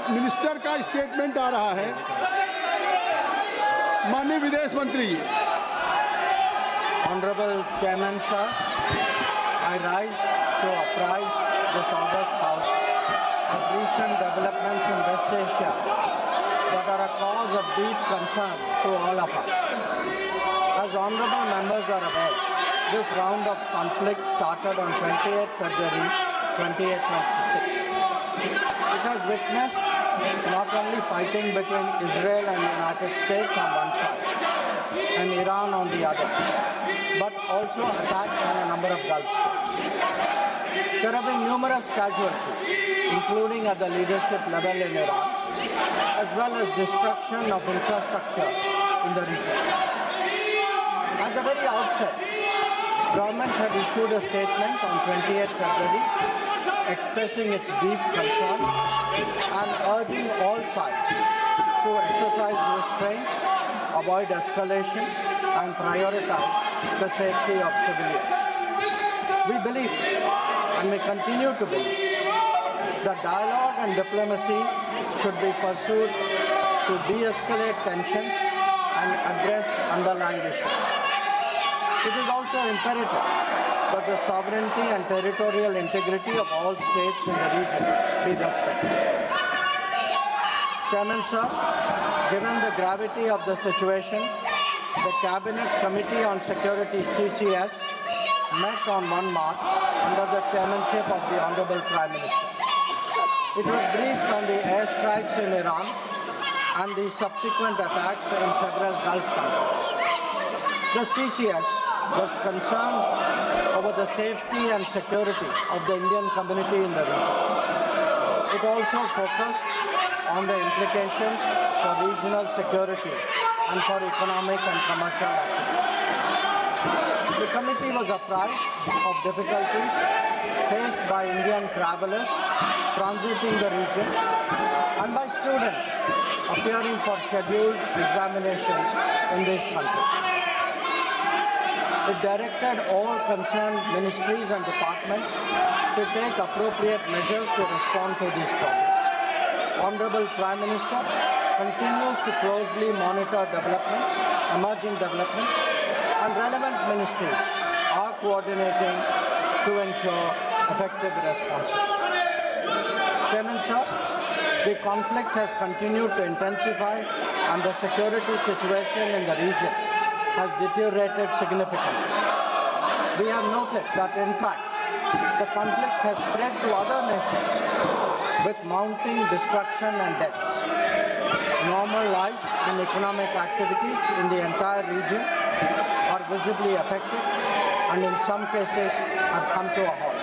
Minister का statement आ रहा है। माननीय विदेश मंत्री जी। Honorable Chairman sir, I rise to apprise this august House of recent developments in West Asia that are a cause of deep concern to all of us. As honorable members are aware, this round of conflict started on 28 February 2026. It has witnessed not only fighting between Israel and the United States on one side and Iran on the other, but also attacks on a number of Gulf states. There have been numerous casualties, including at the leadership level in Iran, as well as destruction of infrastructure in the region. At the very outset, government had issued a statement on 28 February expressing its deep concern and urging all sides to exercise restraint, avoid escalation, and prioritize the safety of civilians. We believe, and we continue to believe, that dialogue and diplomacy should be pursued to de-escalate tensions and address underlying issues. It is also imperative that the sovereignty and territorial integrity of all states in the region be respected. Chairman sir, given the gravity of the situation, the Cabinet Committee on Security (CCS) met on 1 March under the chairmanship of the Honorable Prime Minister. It was briefed on the airstrikes in Iran and the subsequent attacks in several Gulf countries. The CCS was concerned over the safety and security of the Indian community in the region. It also focused on the implications for regional security and for economic and commercial activities. The committee was apprised of difficulties faced by Indian travelers transiting the region and by students appearing for scheduled examinations in these countries. It directed all concerned ministries and departments to take appropriate measures to respond to these problems. Honorable Prime Minister continues to closely monitor developments, emerging developments, and relevant ministries are coordinating to ensure effective responses. Chairman sir, the conflict has continued to intensify and the security situation in the region has deteriorated significantly. We have noted that in fact, the conflict has spread to other nations with mounting destruction and deaths. Normal life and economic activities in the entire region are visibly affected and in some cases have come to a halt.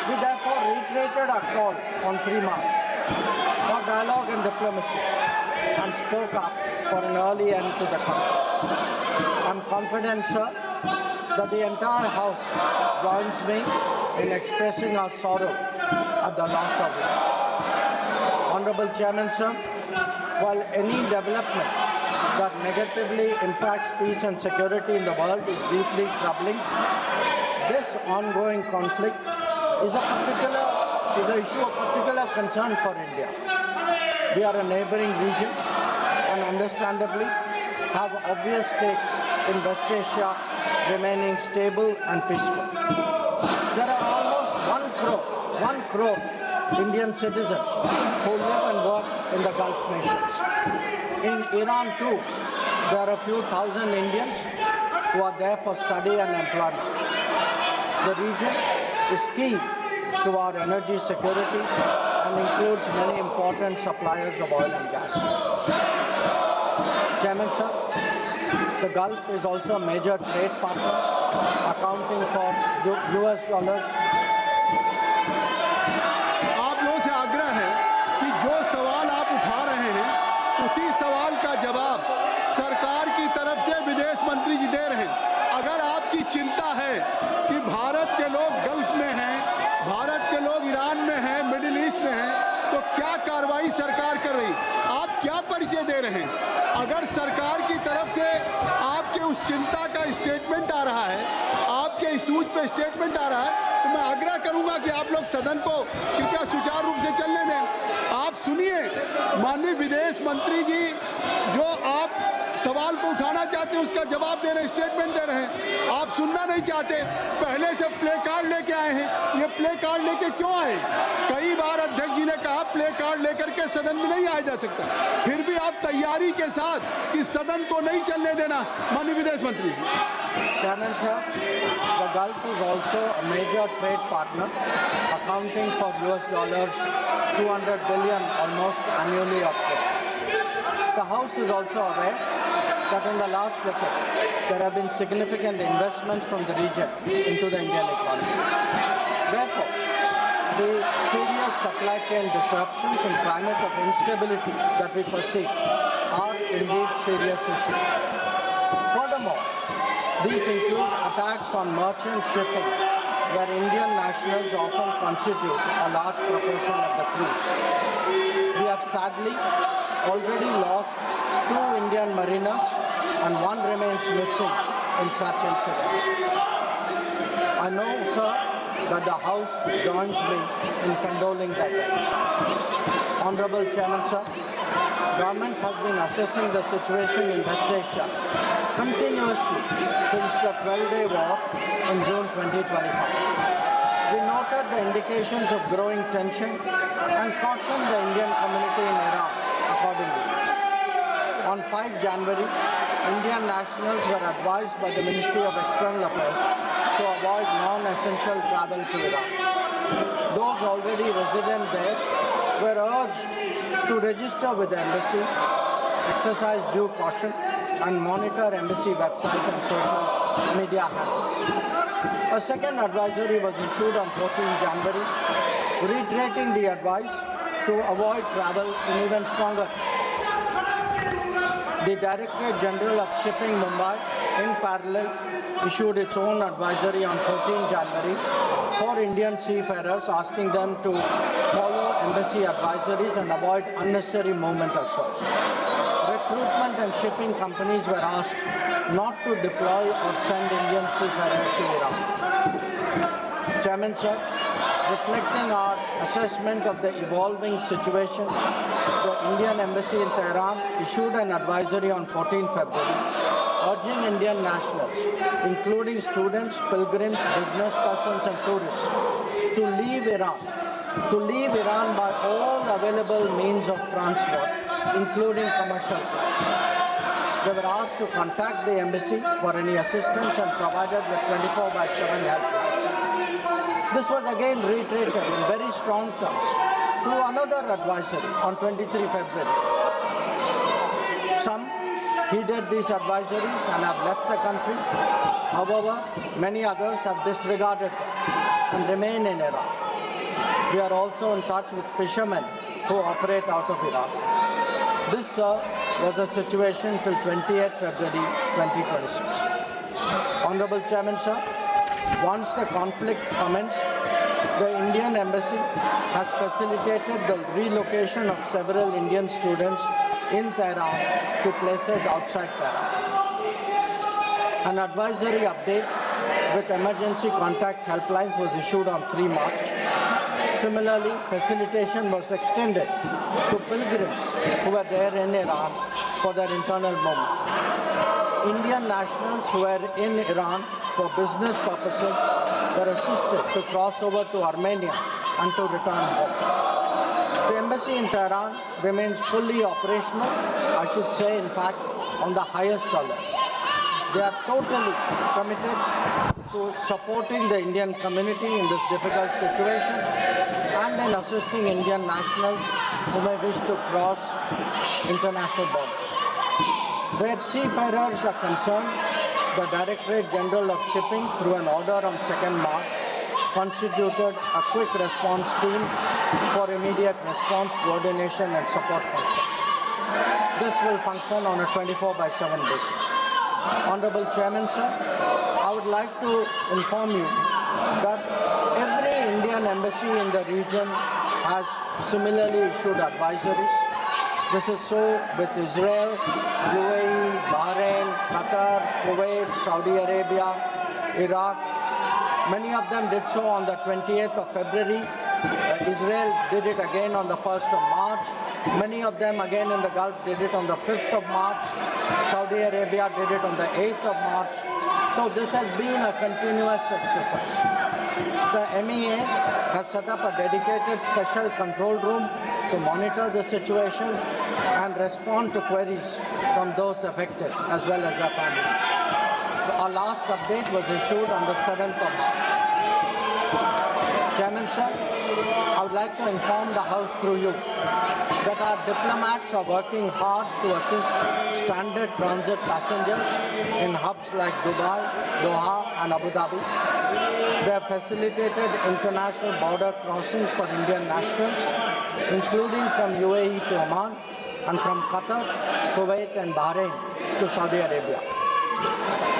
We therefore reiterated our call on 3 March for dialogue and diplomacy and spoke up for an early end to the conflict. I am confident, sir, that the entire House joins me in expressing our sorrow at the loss of life. Honorable Chairman, sir, while any development that negatively impacts peace and security in the world is deeply troubling, this ongoing conflict is an issue of particular concern for India. We are a neighboring region and understandably have obvious stakes in West Asia remaining stable and peaceful. There are almost 1 crore Indian citizens who live and work in the Gulf nations. In Iran too, there are a few thousand Indians who are there for study and employment. The region is key to our energy security and includes many important suppliers of oil and gas. Chairman sir, the Gulf is also a major trade partner, accounting for US dollars. आप लोगों से आग्रह है कि जो सवाल आप उठा रहे हैं उसी सवाल का जवाब सरकार की तरफ से विदेश मंत्री जी दे रहे हैं। अगर आपकी चिंता है कि भारत के लोग गल्फ में हैं, भारत के लोग ईरान में हैं, मिडिल ईस्ट में हैं, तो क्या कार्रवाई सरकार कर रही, आप क्या परिचय दे रहे हैं? अगर सरकार की तरफ से आपके उस चिंता का स्टेटमेंट आ रहा है, आपके इशूज पे स्टेटमेंट आ रहा है, तो मैं आग्रह करूंगा कि आप लोग सदन को कृपया सुचारू रूप से चलने दें। सुनिए माननीय विदेश मंत्री जी, जो आप सवाल को उठाना चाहते हैं उसका जवाब दे रहे हैं, स्टेटमेंट दे रहे हैं। आप सुनना नहीं चाहते, पहले से प्ले कार्ड लेके आए हैं। ये प्ले कार्ड लेके क्यों आए? कई बार अध्यक्ष जी ने कहा प्ले कार्ड लेकर के सदन में नहीं आया जा सकता, फिर भी आप तैयारी के साथ इस सदन को नहीं चलने देना। माननीय विदेश मंत्री Chairman sir, the Gulf is also a major trade partner, accounting for $200 billion almost annually of trade. The House is also aware that in the last decade there have been significant investments from the region into the Indian economy. Therefore, the serious supply chain disruptions and climate of instability that we perceive are indeed serious issues. Furthermore, these include attacks on merchant shipping, where Indian nationals often constitute a large proportion of the crews. We have sadly already lost 2 Indian mariners and 1 remains missing in such incidents. I know, sir, that the House joins me in condoling the deaths. Honorable Chairman, sir, government has been assessing the situation in West Asia continuously since the 12-day war in June 2025. We noted the indications of growing tension and cautioned the Indian community in Iran accordingly. On 5 January, Indian nationals were advised by the Ministry of External Affairs to avoid non-essential travel to Iran. Those already resident there were urged to register with the embassy, exercise due caution, and monitor embassy website and social media handles. A second advisory was issued on 14 January, reiterating the advice to avoid travel in even stronger. The Directorate General of Shipping Mumbai, in parallel, issued its own advisory on 14 January for Indian seafarers, asking them to follow embassy advisories and avoid unnecessary movement or shows. Recruitment and shipping companies were asked not to deploy or send Indian seafarers to Iran. Chairman, sir, reflecting our assessment of the evolving situation, the Indian Embassy in Tehran issued an advisory on 14 February urging Indian nationals, including students, pilgrims, business persons and tourists, to leave Iran by all available means of transport, including commercial flights. They were asked to contact the embassy for any assistance and provided with 24/7 helplines. This was again reiterated in very strong terms through another advisory on 23 February. Some heeded these advisories and have left the country. However, many others have disregarded them and remain in Iran. We are also in touch with fishermen who operate out of Iraq. This, sir, was the situation till 28 February 2026. Honorable Chairman, sir, once the conflict commenced, the Indian Embassy has facilitated the relocation of several Indian students in Tehran to places outside Tehran. An advisory update with emergency contact helplines was issued on 3 March. Similarly, facilitation was extended to pilgrims who were there in Iran for their internal movement. Indian nationals who were in Iran for business purposes were assisted to cross over to Armenia and to return home. The embassy in Tehran remains fully operational, I should say, in fact, on the highest alert. They are totally committed to supporting the Indian community in this difficult situation and in assisting Indian nationals who may wish to cross international borders. Where seafarers are concerned, the Directorate General of Shipping, through an order on 2nd March, constituted a quick response team for immediate response, coordination and support functions. This will function on a 24/7 basis. Honorable Chairman, sir, I would like to inform you that every Indian embassy in the region has similarly issued advisories. This is so with Israel, UAE, Bahrain, Qatar, Kuwait, Saudi Arabia, Iraq. Many of them did so on the 28th of February Israel did it again on the 1st of March. Many of them again in the Gulf did it on the 5th of March. Saudi Arabia did it on the 8th of March. So this has been a continuous exercise. The MEA has set up a dedicated special control room to monitor the situation and respond to queries from those affected as well as their families. Our last update was issued on the 7th of March. Chairman, sir, I would like to inform the House through you that our diplomats are working hard to assist stranded transit passengers in hubs like Dubai, Doha and Abu Dhabi. They have facilitated international border crossings for Indian nationals, including from UAE to Oman and from Qatar, Kuwait and Bahrain to Saudi Arabia.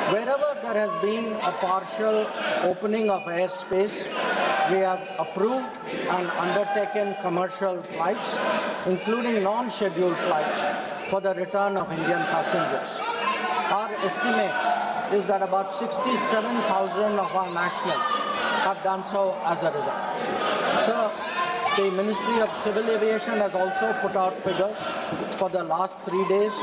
Wherever there has been a partial opening of airspace, we have approved and undertaken commercial flights, including non-scheduled flights, for the return of Indian passengers. Our estimate is that about 67,000 of our nationals have done so as a result. So, the Ministry of Civil Aviation has also put out figures for the last 3 days.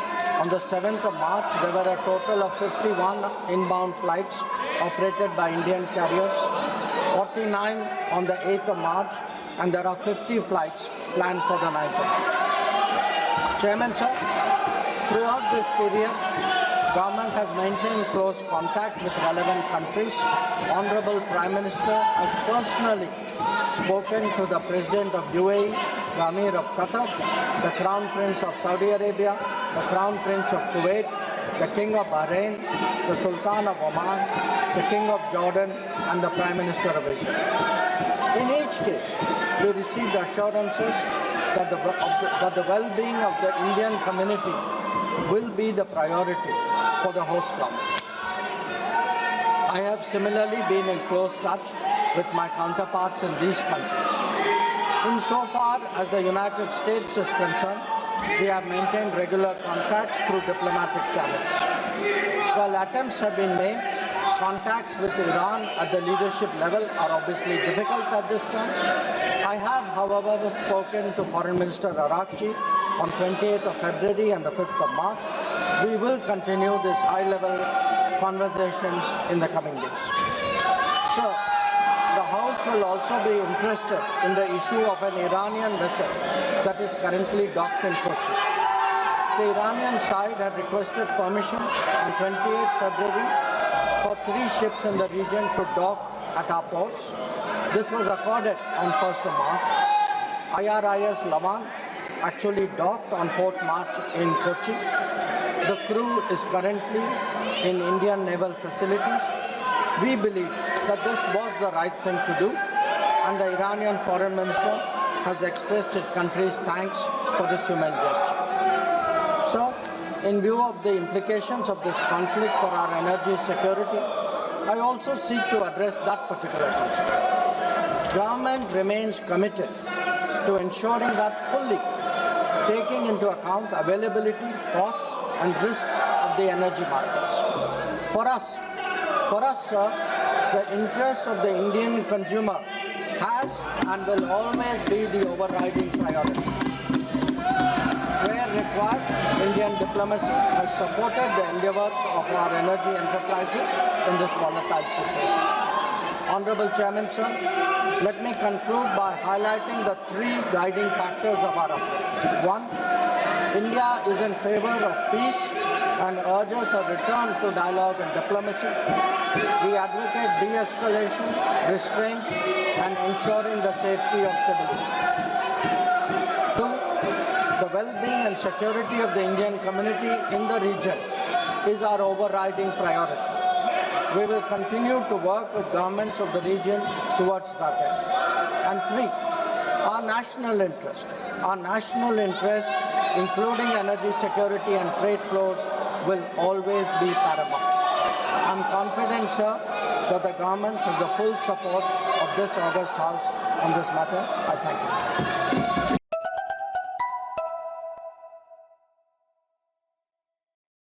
On the 7th of March, there were a total of 51 inbound flights operated by Indian carriers, 49 on the 8th of March, and there are 50 flights planned for the 9th of March. Chairman, sir, throughout this period, government has maintained close contact with relevant countries. Honorable Prime Minister has personally spoken to the President of UAE, the Amir of Qatar, the Crown Prince of Saudi Arabia, the Crown Prince of Kuwait, the King of Bahrain, the Sultan of Oman, the King of Jordan, and the Prime Minister of Israel. In each case, we received assurances that the well-being of the Indian community will be the priority for the host government. I have similarly been in close touch with my counterparts in these countries. Insofar as the United States is concerned, we have maintained regular contacts through diplomatic channels. While attempts have been made, contacts with Iran at the leadership level are obviously difficult at this time. I have, however, spoken to Foreign Minister Arakchi on 28th of February and the 5th of March. We will continue these high-level conversations in the coming days. So, the House will also be interested in the issue of an Iranian vessel that is currently docked in Kochi. The Iranian side had requested permission on 28th February for 3 ships in the region to dock at our ports. This was accorded on 1st of March. IRIS Lavan actually docked on 4th March in Kochi. The crew is currently in Indian naval facilities. We believe that this was the right thing to do, and the Iranian foreign minister has expressed his country's thanks for this human gesture. So, in view of the implications of this conflict for our energy security, I also seek to address that particular concern. Government remains committed to ensuring that fully taking into account availability, costs, and risks of the energy markets. For us, sir, the interest of the Indian consumer has and will always be the overriding priority. Where required, Indian diplomacy has supported the endeavors of our energy enterprises in this volatile situation. Honorable Chairman, sir, let me conclude by highlighting the 3 guiding factors of our approach. 1, India is in favor of peace and urges a return to dialogue and diplomacy. We advocate de-escalation, restraint, and ensuring the safety of civilians. 2, the well-being and security of the Indian community in the region is our overriding priority. We will continue to work with governments of the region towards that end. And 3, our national interest, including energy security and trade flows, will always be paramount. I'm confident, sir, that the government has the full support of this august House on this matter. I thank you.